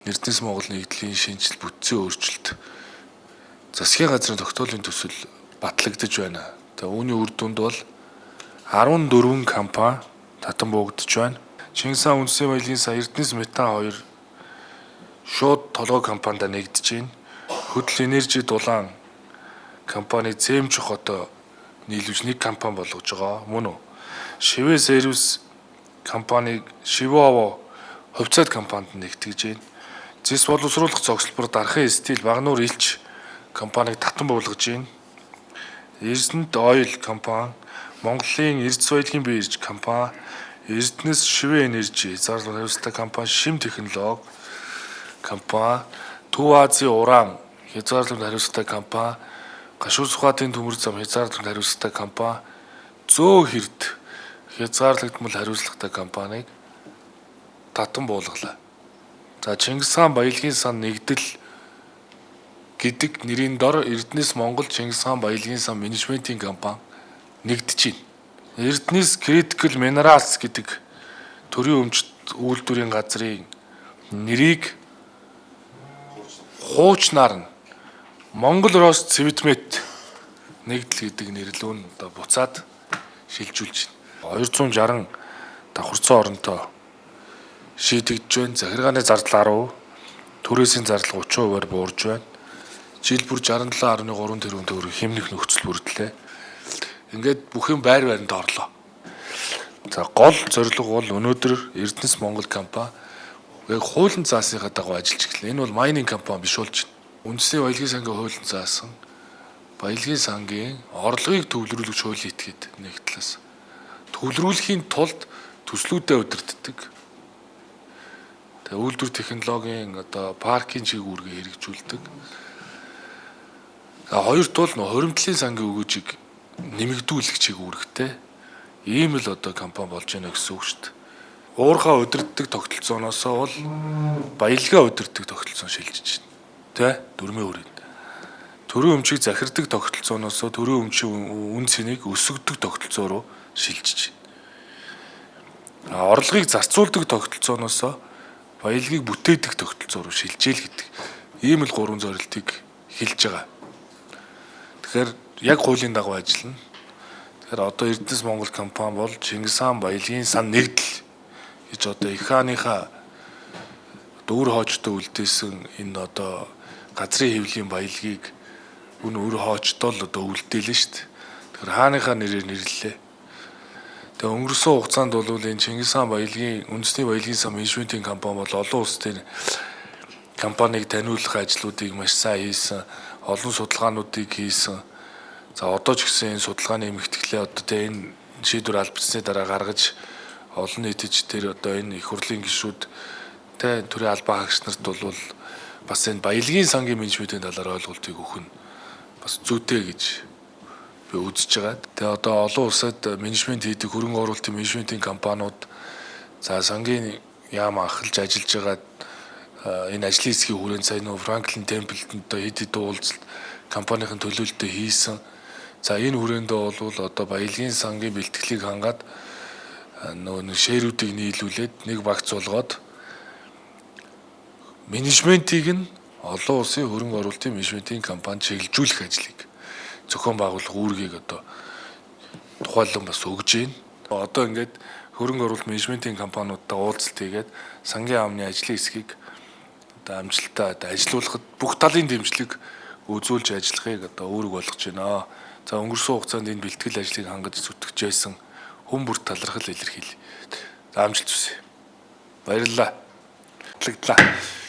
Эрдэнэс Монгол нэгдлийн шинжил бүтцийн өөрчлөлт засгийн газрын тогтоолын төсөл батлагдаж байна. Тэгээ үүний үр дүнд бол 14 компани татан буугдж байна. Чингис хаан үндэсний баялагын сан Эрдэнэс метан 2 шууд толгой компанид нэгдэж байна. Хөдөл энержи дулаан компани Зэмжих одоо нийлүүлж нэг компани болгож байгаа. Мөн үү? Шивэ сервис компаниг Шивово хувьцаат компанид нэгтгэж байна. Зэс боловсруулах цогцлбор Дархан стил Багнуур Илч компаниг татан буулгаж байна. Эрдэнэт ойл компани, Монголын эрдэс баялагын бирж компани, Эрдэнэс шивэ энержи зарлал хариуцлагатай компани, Шим технологи компани, Төв Азийн уран хязгаарлалт хариуцлагатай компани, Гашуун Сүхбаатарын төмөр зам хязгаарлалт хариуцлагатай компани, Зөө Хэрд хязгаарлагдмал хариуцлагатай компаниг татан буулгалаа. За Чингис хаан баялагын сан нэгдэл гэдэг нэрийн дор Эрдэнэс Монгол Чингис хаан баялагын сан менежментийн компани нэгдэж байна. Эрдэнэс Critical Minerals гэдэг төрийн өмчт үйлдвэрийн газрын нэрийг хуучнаар нь Монгол Рост Цемент нэгдэл гэдэг нэрлүү нь одоо буцаад шилжүүлж байна. 260 давхарцсан оронтой шийдэгдэж байна. Захиргааны зардал 10%, түрээсийн зардал 30%-аар буурж байна. Жил бүр 67.3 тэрбум төгрөг хэмнэх нөхцөл бүрдлээ. Ингээд бүх юм байр байранд орлоо. За гол зорилго бол өнөөдөр Эрдэнэс Монгол компани яг хуулийн заасныхаа дагуу ажиллаж эхэлнэ. Энэ бол майнинг компани биш болж байна. Үндэсний баялагын сангийн хуулийн заасан баялагын сангийн орлогыг төвлөрүүлэх хуулийн этгээд нэг талаас төвлөрүүлэхийн тулд төслүүдэд удирддаг. Тэгээ үйлдвэр технологийн одоо паркийн чиглэлээр хэрэгжүүлдэг. Хоёрт бол хуримтлалын сангийн өгөөжийг нэмэгдүүлэх чиглэлтэй ийм л одоо компани болж байна гэсэн үг шүү дээ. Уурхаа удирддаг тогтолцооноос бол баялагаа удирддаг тогтолцоо шилжиж байна. Тэ? Дөрмийн хүрээнд. Төрийн өмчийг захирдаг тогтолцооноос төрийн өмчийн үн цэнийг өсгөдөг тогтолцоо руу шилжиж байна. Орлогыг зарцуулдаг тогтолцооноос баялагыг бүтээдэг тогтолцоо руу шилжээл гэдэг. Ийм л гурван зорилтыг хэлж байгаа. Тэгэхээр яг хуулийн дагуу ажиллана. Тэгэхээр одоо Эрдэнэс Монгол компани бол Чингис хаан баялагын сан нэгдэл гэж одоо их хааныхаа дөр хоочтой үлдээсэн энэ одоо газрын хэвлийн баялагийг өр хоочтой л одоо үлдээлэн шүү дээ. Тэгэхээр хааныхаа нэрээр нэрлэлээ. Тэгээ өнгөрсөн хугацаанд бол энэ Чингис хаан баялагын үндэсний баялагын сан менежментийн компани бол олон улсын компаниг таниулах ажлуудыг маш сайн хийсэн, олон судалгаануудыг хийсэн. За одоо ч гэсэн энэ судалгааны эмгэтгэлээ одоо энэ шийдвэр албацсны дараа гаргаж олон нийтэд тэр одоо энэ их хурлын гишүүд тэ төрийн албан хаагч нарт бол бас энэ баялагын сангийн менежментийн талаар ойлголтыг өгөх нь бас зүйтэй гэж би үзэж байгаа. Тэгээ одоо олон улсад менежмент хийдэг хөрөнгө оруулалтын менежментийн компаниуд за сангийн яам анхалж ажиллаж байгаа энэ ажлын хэсгийн хүрээнд сайн нөө Франклин Темплтон одоо хэд хэдэн уулзалт компанийн төлөөлөлтөд хийсэн. За энэ хүрээндээ бол одоо баялагын сангийн бэлтгэлийг хангаад нөгөө шээрүүдийг нийлүүлээд нэг багц болгоод менежментийг нь олон улсын хөрөнгө оруулалтын менежментийн компани чиглэлжүүлэх ажлыг зохион байгуулах үүргийг одоо тухайлан бас өгж байна. Одоо ингээд хөрөнгө оруулалт менежментийн компаниудтай уулзалт хийгээд сангийн яамны ажлын хэсгийг одоо амжилттай ажилуулахад бүх талын дэмжлэг үзүүлж ажиллахыг одоо үүрэг болгож байна. За өнгөрсөн хугацаанд энэ бэлтгэл ажлыг хангаж зүтгэж байсан хүн бүрт талархал илэрхийлье. За амжилт хүсье. Баярлалаа.